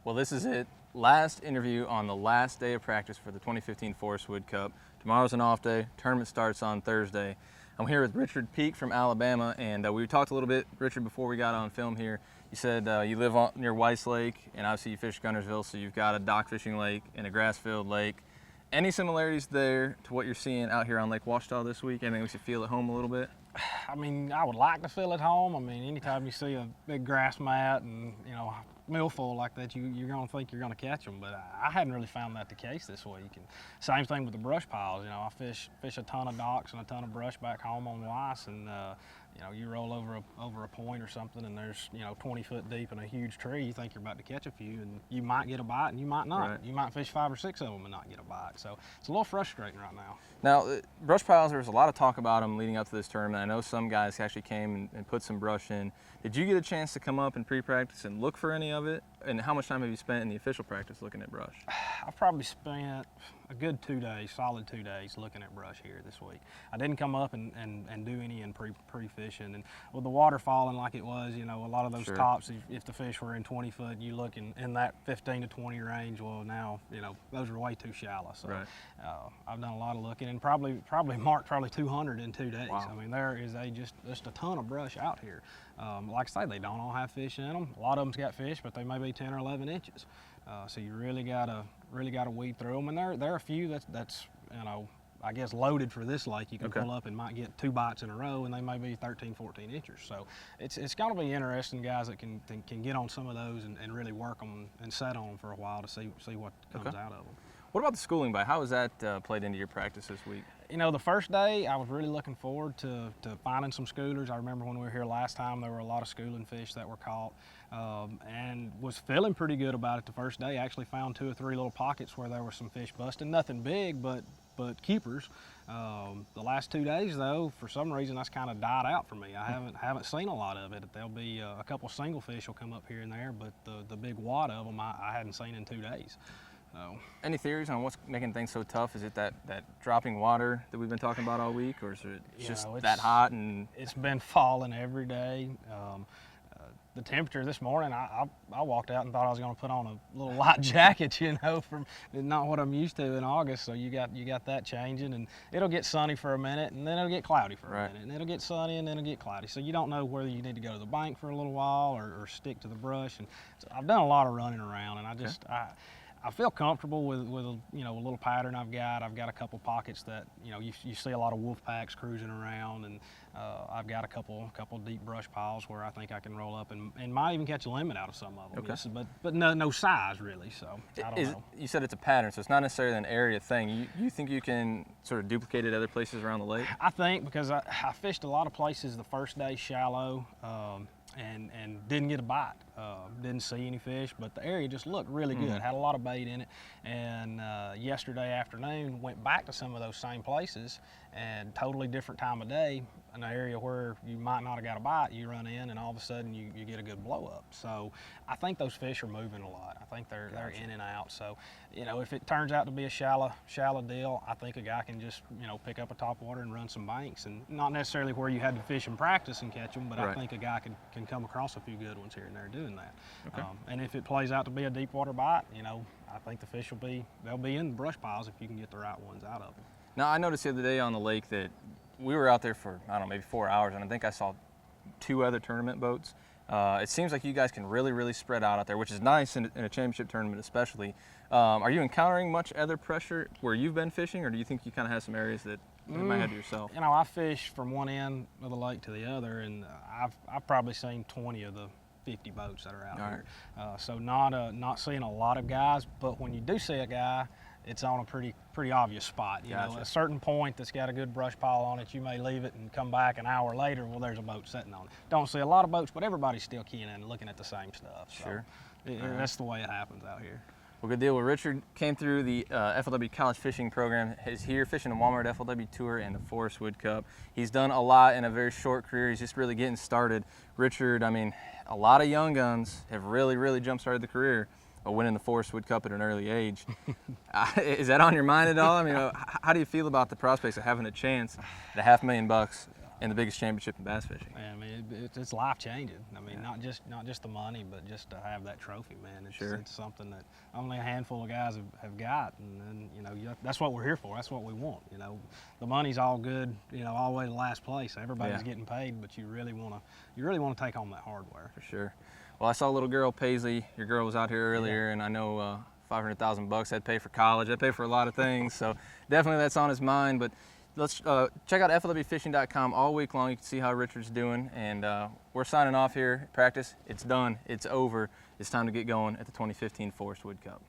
Well, this is it. Last interview on the last day of practice for the 2015 Forrest Wood Cup. Tomorrow's an off day. Tournament starts on Thursday. I'm here with Richard Peak from Alabama, and we talked a little bit, Richard, before we got on film here. You said you live near Weiss Lake, and obviously you fish Guntersville, so you've got a dock fishing lake and a grass-filled lake. Any similarities there to what you're seeing out here on Lake Ouachita this week? Anything we should feel at home a little bit? I mean, I would like to feel at home. I mean, anytime you see a big grass mat and, millful like that, you're going to think you're going to catch them. But I hadn't really found that the case this week. And same thing with the brush piles. I fish a ton of docks and a ton of brush back home on Weiss, and you roll over a point or something, and there's 20 foot deep in a huge tree. You think you're about to catch a few, and you might get a bite, and you might not. Right. You might fish 5 or 6 of them and not get a bite. So it's a little frustrating right now. Now, brush piles, there was a lot of talk about them leading up to this tournament. I know some guys actually came and put some brush in. Did you get a chance to come up in pre-practice and look for any of it? And how much time have you spent in the official practice looking at brush? I've probably spent a good 2 days, solid 2 days, looking at brush here this week. I didn't come up and do any in pre-fishing. And with the water falling like it was, a lot of those Sure. tops, if the fish were in 20 foot, you look in that 15 to 20 range, well now, those are way too shallow. So Right. I've done a lot of looking and probably marked 200 in 2 days. Wow. I mean, there is just a ton of brush out here. Like I say, they don't all have fish in them. A lot of them's got fish, but they may be 10 or 11 inches. So you really gotta weed through them. And there are a few that's I guess loaded for this lake. You can Okay. pull up and might get 2 bites in a row, and they may be 13, 14 inches. So it's going to be interesting, guys that can get on some of those and really work them and set on them for a while to see what comes Okay. out of them. What about the schooling bite? How has that played into your practice this week? The first day, I was really looking forward to finding some schoolers. I remember when we were here last time, there were a lot of schooling fish that were caught, and was feeling pretty good about it the first day. I actually found 2 or 3 little pockets where there were some fish busting. Nothing big, but keepers. The last 2 days, though, for some reason, that's kind of died out for me. I haven't seen a lot of it. There'll be a couple single fish will come up here and there, but the big wad of them I hadn't seen in 2 days. So. Any theories on what's making things so tough? Is it that dropping water that we've been talking about all week, or is it just that hot? And it's been falling every day. The temperature this morning, I walked out and thought I was going to put on a little light jacket, from not what I'm used to in August. So you got that changing, and it'll get sunny for a minute, and then it'll get cloudy for a minute, and it'll get sunny, and then it'll get cloudy. So you don't know whether you need to go to the bank for a little while or stick to the brush. And so I've done a lot of running around, and I feel comfortable with a little pattern I've got. I've got a couple pockets that you see a lot of wolf packs cruising around, and I've got a couple deep brush piles where I think I can roll up and might even catch a limit out of some of them. Okay. Yes, but no size really. So I don't know. You said it's a pattern, so it's not necessarily an area thing. You think you can sort of duplicate it other places around the lake? I think because I fished a lot of places the first day shallow. And didn't get a bite, didn't see any fish, but the area just looked really good, had a lot of bait in it. And yesterday afternoon, went back to some of those same places, and totally different time of day, an area where you might not have got a bite, you run in and all of a sudden you get a good blow up. So I think those fish are moving a lot. I think they're in and out. So, if it turns out to be a shallow deal, I think a guy can just, pick up a topwater and run some banks, and not necessarily where you had to fish and practice and catch them, but Right. I think a guy can come across a few good ones here and there doing that. Okay. And if it plays out to be a deep water bite, I think the fish they'll be in the brush piles if you can get the right ones out of them. Now, I noticed the other day on the lake that we were out there for, I don't know, maybe 4 hours, and I think I saw 2 other tournament boats. It seems like you guys can really, really spread out there, which is nice in a championship tournament especially. Are you encountering much other pressure where you've been fishing, or do you think you kind of have some areas that you might have to yourself? I fish from one end of the lake to the other, and I've probably seen 20 of the 50 boats that are out here. So not seeing a lot of guys, but when you do see a guy, it's on a pretty obvious spot. Gotcha. A certain point that's got a good brush pile on it, you may leave it and come back an hour later, well, there's a boat sitting on it. Don't see a lot of boats, but everybody's still keying in and looking at the same stuff. So Sure. That's the way it happens out here. Well, good deal. Well, Richard came through the FLW College Fishing Program. He's here fishing the Walmart FLW Tour and the Forrest Wood Cup. He's done a lot in a very short career. He's just really getting started. Richard, I mean, a lot of young guns have really, really jump-started the career by winning the Forrest Wood Cup at an early age. Is that on your mind at all? I mean, how do you feel about the prospects of having a chance at $500,000 And the biggest championship in bass fishing. I mean, it's life changing. I mean, not just the money, but just to have that trophy, man. It's something that only a handful of guys have got, and you know, that's what we're here for. That's what we want. You know, the money's all good. You know, all the way to last place. Everybody's getting paid, but you really want to take home that hardware. For sure. Well, I saw little girl Paisley. Your girl was out here earlier, and I know $500,000 that'd pay for college. That'd pay for a lot of things. So definitely that's on his mind. But let's check out flwfishing.com all week long. You can see how Richard's doing. And we're signing off here. Practice, it's done. It's over. It's time to get going at the 2015 Forrest Wood Cup.